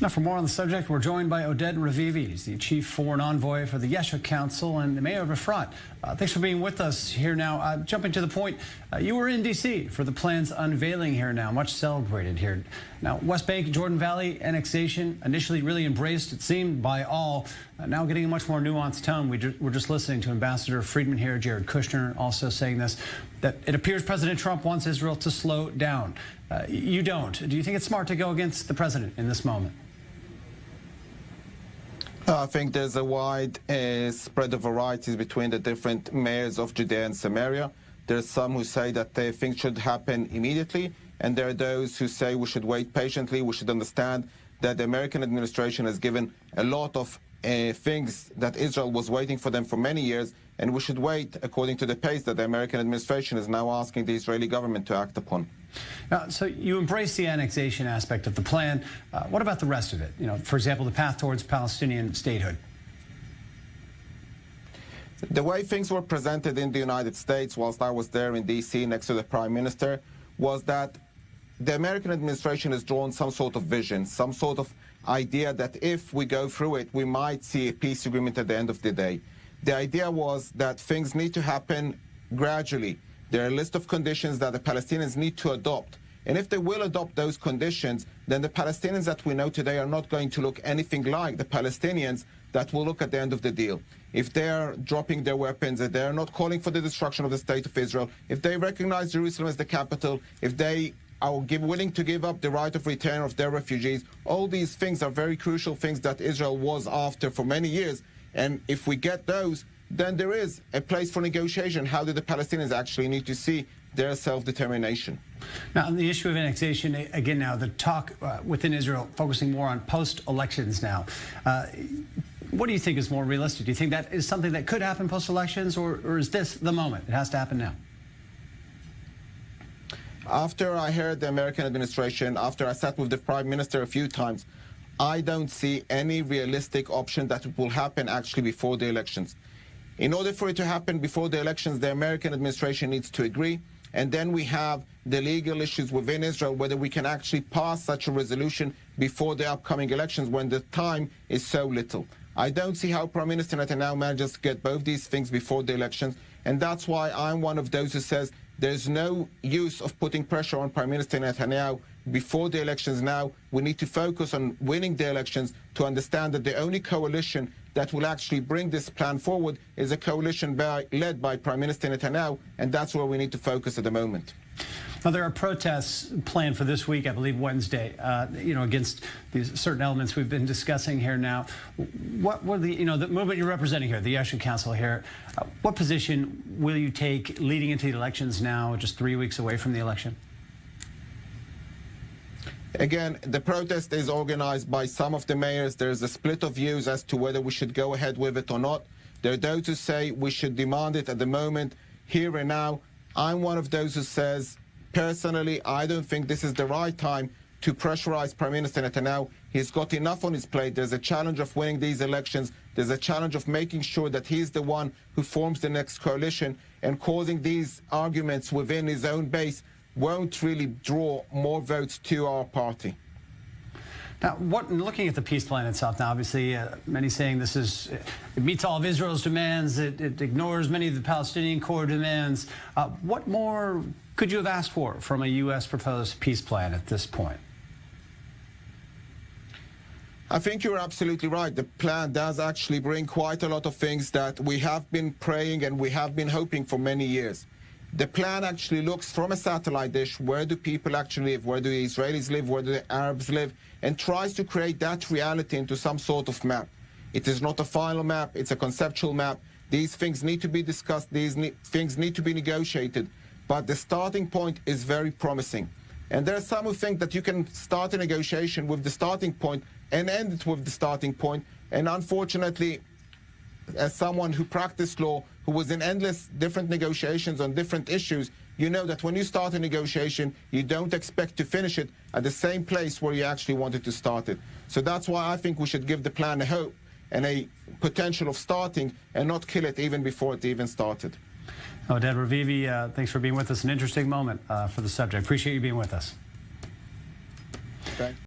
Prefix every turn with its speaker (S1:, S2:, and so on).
S1: Now, for more on the subject, we're joined by Oded Revivi. He's the Chief Foreign Envoy for the Yeshua Council and the Mayor of Efrat. Thanks for being with us here now. Jumping to the point, you were in D.C. for the plan's unveiling here now, much celebrated here. Now, West Bank, Jordan Valley annexation, initially really embraced, it seemed, by all. Now getting a much more nuanced tone. We're just listening to Ambassador Friedman here, Jared Kushner, also saying this, that it appears President Trump wants Israel to slow down. You don't. Do you think it's smart to go against the president in this moment?
S2: I think there's a wide spread of varieties between the different mayors of Judea and Samaria. There's some who say that things should happen immediately, and there are those who say we should wait patiently. We should understand that the American administration has given a lot of things that Israel was waiting for them for many years, and we should wait according to the pace that the American administration is now asking the Israeli government to act upon.
S1: Now, so you embrace the annexation aspect of the plan. What about the rest of it? You know, for example, the path towards Palestinian statehood.
S2: The way things were presented in the United States whilst I was there in D.C. next to the Prime Minister was that the American administration has drawn some sort of vision, some sort of idea that if we go through it, we might see a peace agreement at the end of the day. The idea was that things need to happen gradually. There are a list of conditions that the Palestinians need to adopt. And if they will adopt those conditions, then the Palestinians that we know today are not going to look anything like the Palestinians that will look at the end of the deal. If they are dropping their weapons, if they are not calling for the destruction of the state of Israel, if they recognize Jerusalem as the capital, if they are willing to give up the right of return of their refugees, all these things are very crucial things that Israel was after for many years. And if we get those, then there is a place for negotiation. How do the Palestinians actually need to see their self-determination?
S1: Now, on the issue of annexation, again now, the talk within Israel focusing more on post-elections now. What do you think is more realistic? Do you think that is something that could happen post-elections, or is this the moment? It has to happen now.
S2: After I heard the American administration, after I sat with the Prime Minister a few times, I don't see any realistic option that it will happen actually before the elections. In order for it to happen before the elections, the American administration needs to agree, and then we have the legal issues within Israel, whether we can actually pass such a resolution before the upcoming elections when the time is so little. I don't see how Prime Minister Netanyahu manages to get both these things before the elections, and that's why I'm one of those who says there's no use of putting pressure on Prime Minister Netanyahu before the elections now. We need to focus on winning the elections to understand that the only coalition that will actually bring this plan forward is a coalition led by Prime Minister Netanyahu, and that's where we need to focus at the moment.
S1: Now, there are protests planned for this week, I believe Wednesday, against these certain elements we've been discussing here now. What were the movement you're representing here, the Yeshua Council here, what position will you take leading into the elections now, just 3 weeks away from the election?
S2: Again, the protest is organized by some of the mayors. There's a split of views as to whether we should go ahead with it or not. There are those who say we should demand it at the moment, here and now. I'm one of those who says, personally, I don't think this is the right time to pressurize Prime Minister Netanyahu. He's got enough on his plate. There's a challenge of winning these elections. There's a challenge of making sure that he's the one who forms the next coalition, and causing these arguments within his own base won't really draw more votes to our party.
S1: Now, looking at the peace plan itself, now obviously many saying it meets all of Israel's demands, it ignores many of the Palestinian core demands. What more could you have asked for from a U.S. proposed peace plan at this point?
S2: I think you're absolutely right. The plan does actually bring quite a lot of things that we have been praying and we have been hoping for many years. The plan actually looks from a satellite dish, where do people actually live, where do the Israelis live, where do the Arabs live, and tries to create that reality into some sort of map. It is not a final map, it's a conceptual map. These things need to be discussed, these things need to be negotiated, but the starting point is very promising. And there are some who think that you can start a negotiation with the starting point and end it with the starting point, and unfortunately, as someone who practiced law, who was in endless different negotiations on different issues, you know that when you start a negotiation, you don't expect to finish it at the same place where you actually wanted to start it. So that's why I think we should give the plan a hope and a potential of starting, and not kill it even before it even started.
S1: Oded Revivi, thanks for being with us. An interesting moment for the subject. Appreciate you being with us.
S2: Thanks.